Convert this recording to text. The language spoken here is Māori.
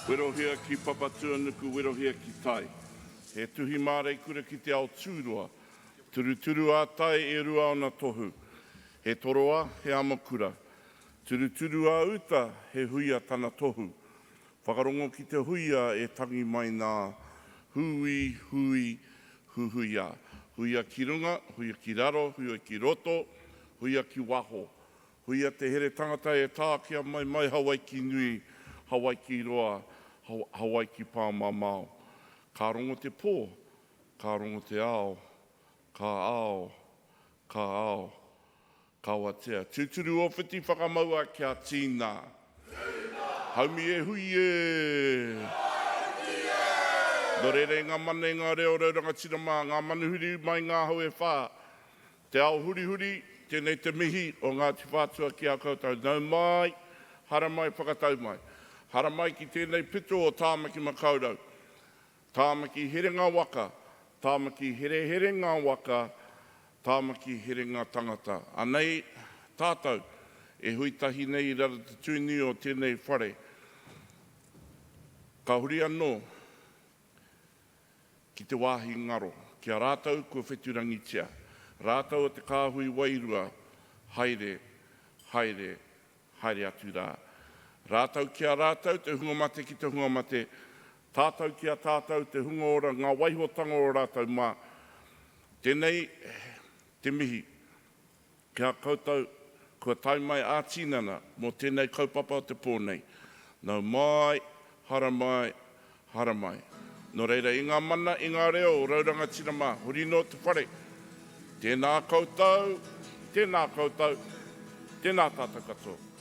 Werohia ki papatua nuku, werohia ki tai. He tuhi mārei kura ki te ao tūroa. Turuturu a tai e rua ona tohu. He toroa, he amakura. Turuturu a uta, he huia tana tohu. Whakarongo ki te huia e tangi mai nā hui, huia. Huia ki runga, huia ki raro, huia ki roto, huia ki waho. Huia te here tangata e tākia mai Hawaii ki nui, Hawaii ki roa, Hawaii ki pāmamao. Ka rongo te pō, ka rongo te ao, ka ao, ka watea. Tūturu o whiti whakamaua kia tīnā. Haumi e hui e! No rere ngā mana i ngā reo rauranga tirama, ngā manuhuri mai ngā hau e whā. Te ao huri, tēnei te mihi o ngā tiwhātua ki a koutou. Nau mai, hara mai, whakatau mai. Hara mai ki tēnei pito o tāmaki makaurau. Tāmaki here ngā waka, tāmaki here ngā waka, tāmaki here ngā tangata. Anei, tātou, e huitahi nei rara te tūni o tēnei whare. Ka huri anō, ki te wāhi ngaro, ki a rātou kua wheturangitia. Rātou o te kāhui wairua, haere atu rā. Rātou ki a rātou, te hungomate ki te hungomate. Tātou ki a tātou, te hunga ora, ngā waihotanga o rātou mā. Tēnei, te mihi, ki a koutou, kua tai mai ātinana, mō tēnei kaupapa o te pōnei. Nau mai, hara mai. No reira, i ngā mana, i ngā reo, rauranga tirama, huri no te whare. Tēnā koutou, tēnā tātou katoa.